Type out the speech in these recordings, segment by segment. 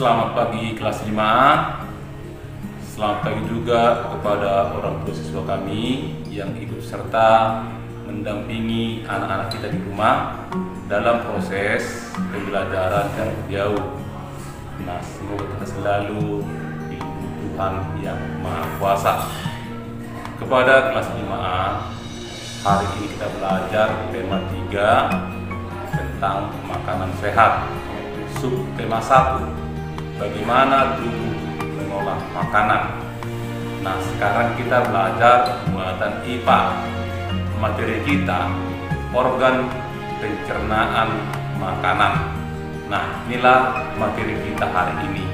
Selamat pagi kelas 5. Selamat pagi juga kepada orang tua siswa kami yang ikut serta mendampingi anak-anak kita di rumah dalam proses pembelajaran jarak jauh. Nah, semoga kita selalu dilindungi Tuhan yang Maha Kuasa. Kepada kelas 5A, hari ini kita belajar tema 3 tentang makanan sehat. Subtema 1, bagaimana tubuh mengolah makanan. Nah, sekarang kita belajar muatan IPA. Materi kita organ pencernaan makanan. Nah, inilah materi kita hari ini.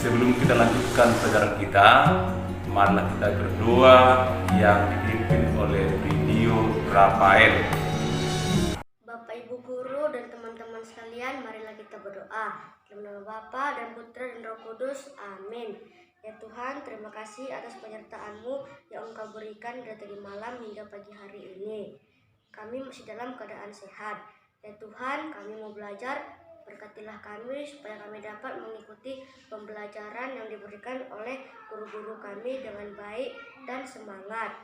Sebelum kita lanjutkan pelajaran kita, marilah kita berdoa yang dipimpin oleh Video Rafael. Bapak, Ibu guru dan teman-teman sekalian, marilah kita berdoa. Dalam nama Bapa dan Putra dan Roh Kudus. Amin. Ya Tuhan, terima kasih atas penyertaan-Mu yang Engkau berikan dari tadi malam hingga pagi hari ini. Kami masih dalam keadaan sehat. Ya Tuhan, kami mau belajar. Berkatilah kami supaya kami dapat mengikuti pembelajaran yang diberikan oleh guru-guru kami dengan baik dan semangat.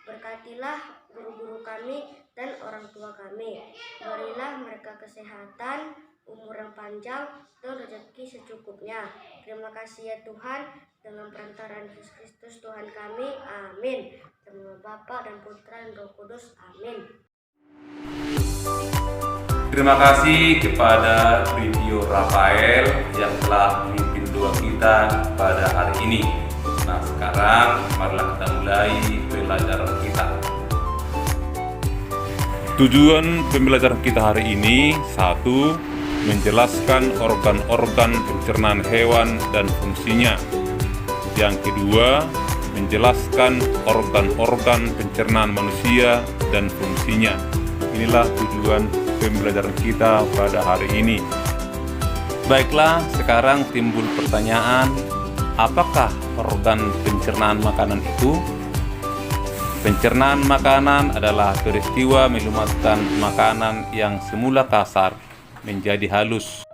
Berkatilah guru-guru kami dan orang tua kami. Berilah mereka kesehatan, umur yang panjang, dan rezeki secukupnya. Terima kasih ya Tuhan, dengan perantaraan Yesus Kristus Tuhan kami. Amin. Dalam nama Bapa dan Putra dan Roh Kudus. Amin. Terima kasih kepada Video Rafael yang telah memimpin doa kita pada hari ini. Nah, sekarang marilah kita mulai pelajaran kita. Tujuan pembelajaran kita hari ini: 1. Menjelaskan organ-organ pencernaan hewan dan fungsinya. Yang kedua, menjelaskan organ-organ pencernaan manusia dan fungsinya. Inilah tujuan pembelajaran kita pada hari ini. Baiklah, sekarang timbul pertanyaan, apakah organ pencernaan makanan itu? Pencernaan makanan adalah peristiwa melumatkan makanan yang semula kasar menjadi halus.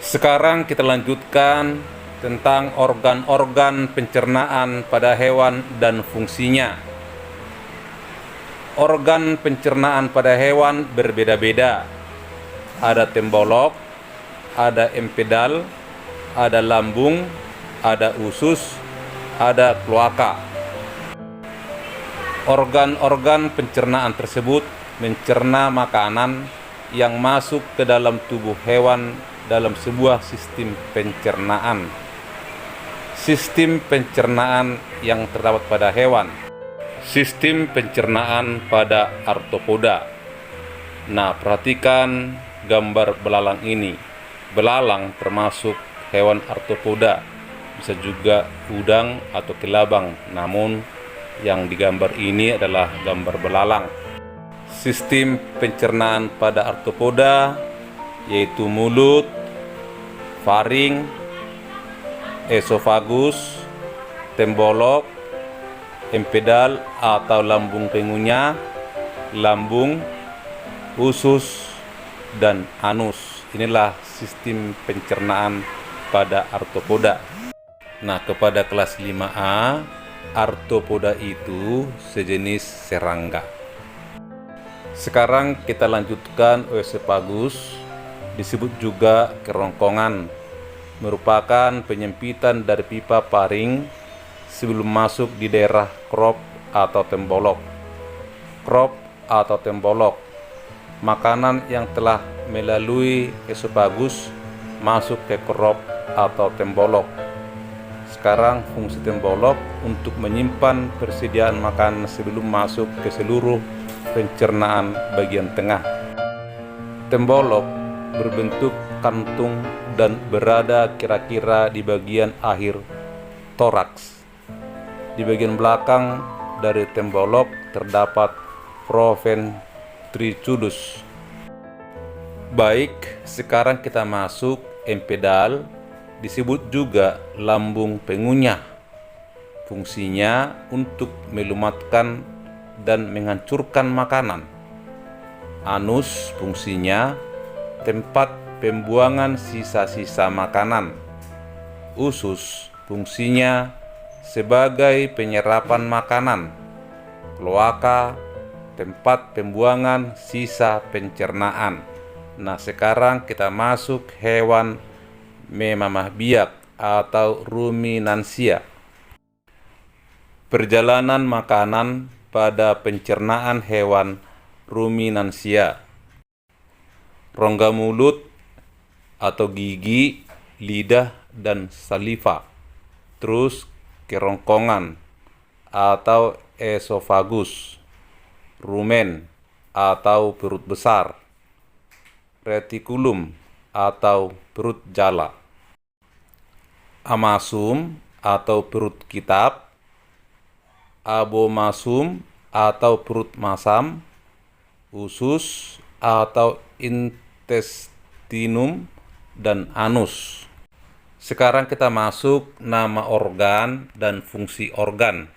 Sekarang kita lanjutkan tentang organ-organ pencernaan pada hewan dan fungsinya. Organ pencernaan pada hewan berbeda-beda. Ada tembolok, ada empedal, ada lambung, ada usus, ada kloaka. Organ-organ pencernaan tersebut mencerna makanan yang masuk ke dalam tubuh hewan dalam sebuah sistem pencernaan. Sistem pencernaan yang terdapat pada hewan. Sistem pencernaan pada arthropoda. Nah, perhatikan gambar belalang ini. Belalang termasuk hewan arthropoda, bisa juga udang atau kelabang, namun yang digambar ini adalah gambar belalang. Sistem pencernaan pada arthropoda yaitu mulut, faring, esofagus, tembolok, empedal atau lambung pengunyah, lambung, usus, dan anus. Inilah sistem pencernaan pada arthropoda. Nah, kepada kelas 5A, arthropoda itu sejenis serangga. Sekarang kita lanjutkan oesophagus, disebut juga kerongkongan, merupakan penyempitan dari pipa paring sebelum masuk di daerah crop atau tembolok. Crop atau tembolok, makanan yang telah melalui esophagus masuk ke crop atau tembolok. Sekarang fungsi tembolok untuk menyimpan persediaan makanan sebelum masuk ke seluruh pencernaan bagian tengah. Tembolok berbentuk kantung dan berada kira-kira di bagian akhir toraks. Di bagian belakang dari tembolok terdapat proventriculus. Baik, sekarang kita masuk empedal, disebut juga lambung pengunyah. Fungsinya untuk melumatkan dan menghancurkan makanan. Anus fungsinya tempat pembuangan sisa-sisa makanan. Usus fungsinya sebagai penyerapan makanan. Kloaka tempat pembuangan sisa pencernaan. Nah, sekarang kita masuk hewan memamah biak atau ruminansia. Perjalanan makanan pada pencernaan hewan ruminansia. Rongga mulut atau gigi, lidah, dan saliva. Terus kerongkongan atau esofagus. Rumen atau perut besar, retikulum atau perut jala, amasum atau perut kitab, abomasum atau perut masam, usus atau intestinum, dan anus. Sekarang kita masuk nama organ dan fungsi organ.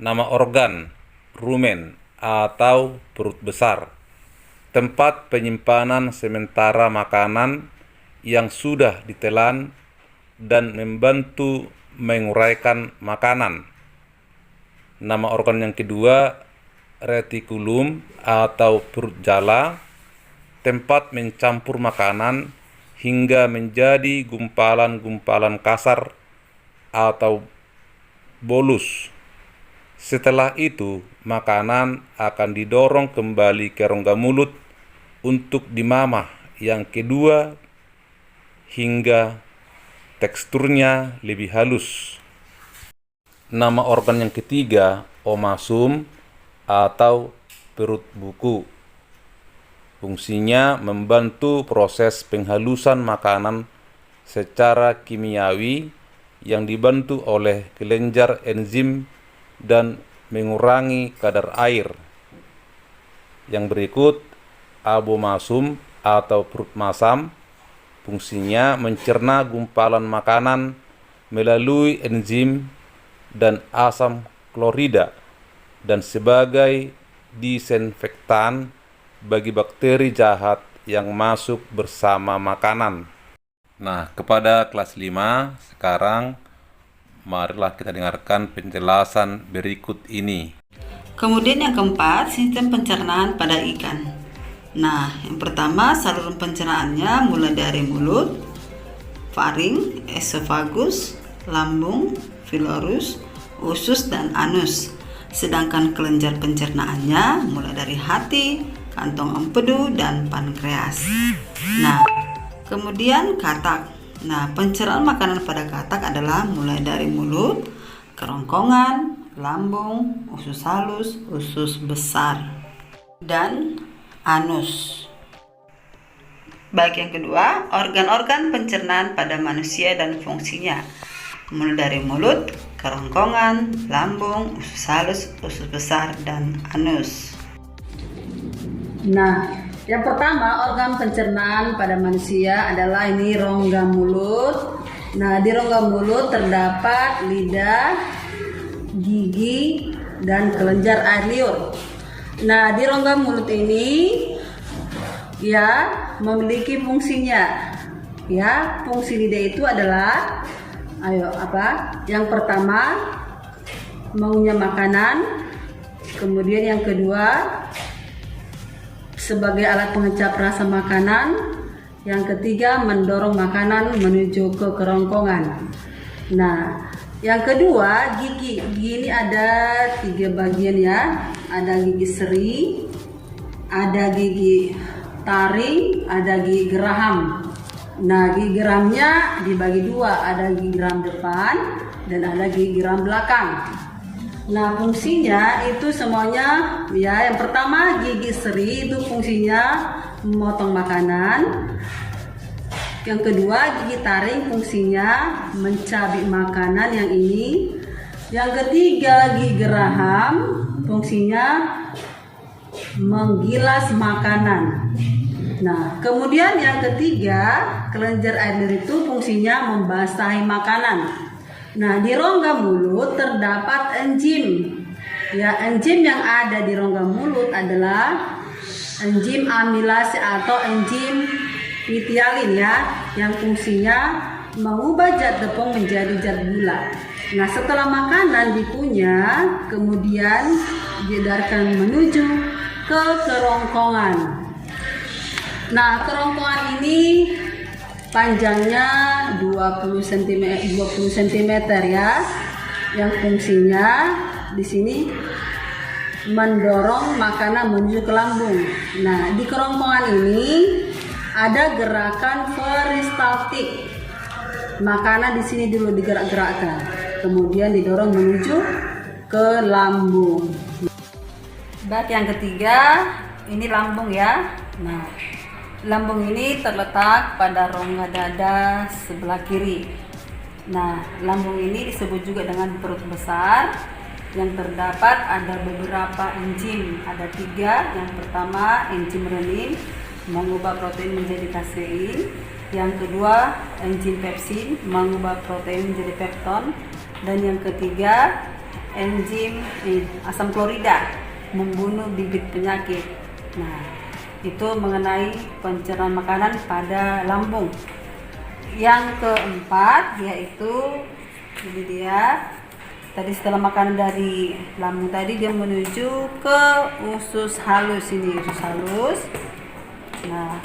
Nama organ rumen atau perut besar, tempat penyimpanan sementara makanan yang sudah ditelan dan membantu menguraikan makanan. Nama organ yang kedua retikulum atau perut jala, tempat mencampur makanan hingga menjadi gumpalan-gumpalan kasar atau bolus. Setelah itu, makanan akan didorong kembali ke rongga mulut untuk dimamah yang kedua hingga teksturnya lebih halus. Nama organ yang ketiga, omasum atau perut buku. Fungsinya membantu proses penghalusan makanan secara kimiawi yang dibantu oleh kelenjar enzim dan mengurangi kadar air. Yang berikut, abomasum atau perut masam, fungsinya mencerna gumpalan makanan melalui enzim dan asam klorida dan sebagai disinfektan bagi bakteri jahat yang masuk bersama makanan. Nah, kepada kelas 5 sekarang marilah kita dengarkan penjelasan berikut ini. Kemudian yang keempat, sistem pencernaan pada ikan. Nah, yang pertama saluran pencernaannya mulai dari mulut, faring, esofagus, lambung, filorus, usus, dan anus. Sedangkan kelenjar pencernaannya mulai dari hati, kantong empedu, dan pankreas. Nah, kemudian katak. Nah, pencernaan makanan pada katak adalah mulai dari mulut, kerongkongan, lambung, usus halus, usus besar, dan anus. Baik, yang kedua, organ-organ pencernaan pada manusia dan fungsinya. Mulai dari mulut, kerongkongan, lambung, usus halus, usus besar, dan anus. Nah, yang pertama, organ pencernaan pada manusia adalah ini rongga mulut. Nah, di rongga mulut terdapat lidah, gigi, dan kelenjar air liur. Nah, di rongga mulut ini ya memiliki fungsinya. Ya, fungsi lidah itu adalah yang pertama mengunyah makanan, kemudian yang kedua sebagai alat pengecap rasa makanan, yang ketiga mendorong makanan menuju ke kerongkongan. Nah, yang kedua gigi. Gigi ini ada 3 bagian ya. Ada gigi seri, ada gigi taring, ada gigi geraham. Nah, gigi geramnya dibagi 2, ada gigi geram depan dan ada gigi geram belakang. Nah, fungsinya itu semuanya ya, yang pertama gigi seri itu fungsinya memotong makanan. Yang kedua gigi taring fungsinya mencabik makanan yang ini. Yang ketiga gigi geraham fungsinya menggilas makanan. Nah, kemudian yang ketiga kelenjar air liur itu fungsinya membasahi makanan. Nah, di rongga mulut terdapat enzim. Ya, enzim yang ada di rongga mulut adalah enzim amilase atau enzim fitialin ya, yang fungsinya mengubah zat tepung menjadi zat gula. Nah, setelah makanan dikunyah, kemudian diedarkan menuju ke kerongkongan. Nah, kerongkongan ini panjangnya 20 cm ya, yang fungsinya di sini mendorong makanan menuju ke lambung. Nah, di kerongkongan ini ada gerakan peristaltik. Makanan di sini dulu digerak-gerakkan, kemudian didorong menuju ke lambung. Baik, yang ketiga ini lambung ya. Nah, lambung ini terletak pada rongga dada sebelah kiri. Nah, lambung ini disebut juga dengan perut besar. Yang terdapat ada beberapa enzim, ada 3. Yang pertama enzim renin mengubah protein menjadi kasein. Yang kedua enzim pepsin mengubah protein menjadi pepton. Dan yang ketiga enzim asam klorida membunuh bibit penyakit. Nah, itu mengenai pencernaan makanan pada lambung. Yang keempat yaitu ini dia. Tadi setelah makanan dari lambung tadi dia menuju ke usus halus ini, usus halus. Nah,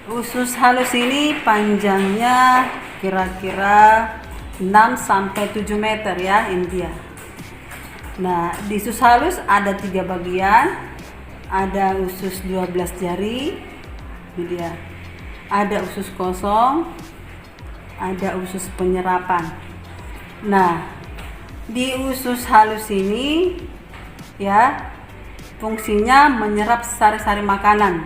usus halus ini panjangnya kira-kira 6-7 meter ya, ini dia. Nah, di usus halus ada 3 bagian. Ada usus 12 jari, ini dia. Ada usus kosong, ada usus penyerapan. Nah, di usus halus ini ya fungsinya menyerap sari-sari makanan.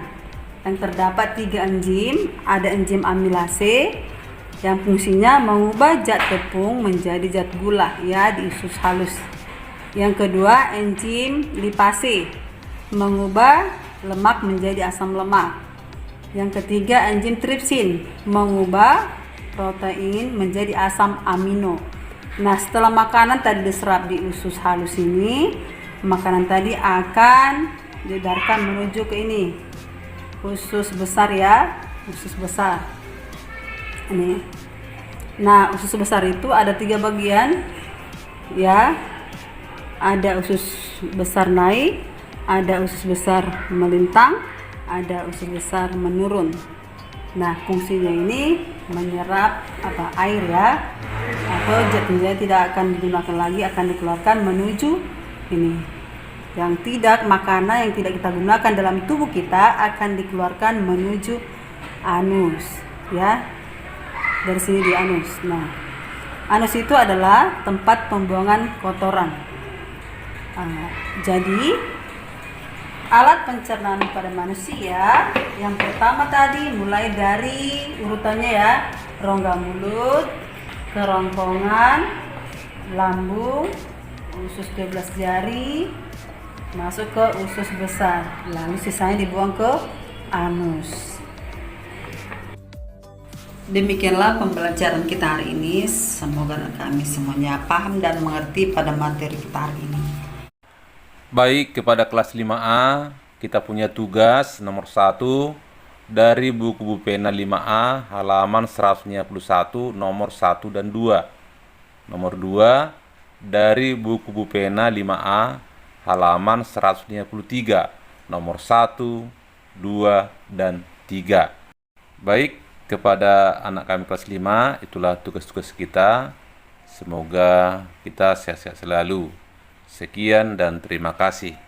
Yang terdapat 3 enzim, ada enzim amilase yang fungsinya mengubah zat tepung menjadi zat gula ya di usus halus. Yang kedua enzim lipase mengubah lemak menjadi asam lemak. Yang ketiga enzim tripsin mengubah protein menjadi asam amino. Nah, setelah makanan tadi diserap di usus halus ini, makanan tadi akan diedarkan menuju ke ini, usus besar ya, usus besar ini. Nah, usus besar itu ada 3 bagian ya, ada usus besar naik, ada usus besar melintang, ada usus besar menurun. Nah, fungsinya ini menyerap air ya, atau zat-zat tidak akan digunakan lagi, akan dikeluarkan menuju ini. Yang tidak, makanan yang tidak kita gunakan dalam tubuh kita akan dikeluarkan menuju anus ya, dari sini di anus. Nah, anus itu adalah tempat pembuangan kotoran. Jadi alat pencernaan pada manusia yang pertama tadi mulai dari urutannya ya, rongga mulut, kerongkongan, lambung, usus 12 jari, masuk ke usus besar, lalu sisanya dibuang ke anus. Demikianlah pembelajaran kita hari ini. Semoga kami semuanya paham dan mengerti pada materi kita hari ini. Baik, kepada kelas 5A kita punya tugas nomor 1 dari buku Bu Pena 5A halaman 191 nomor 1 dan 2. Nomor 2 dari buku Bu Pena 5A halaman 193 nomor 1, 2, dan 3. Baik, kepada anak kami kelas 5, itulah tugas-tugas kita. Semoga kita sehat-sehat selalu. Sekian dan terima kasih.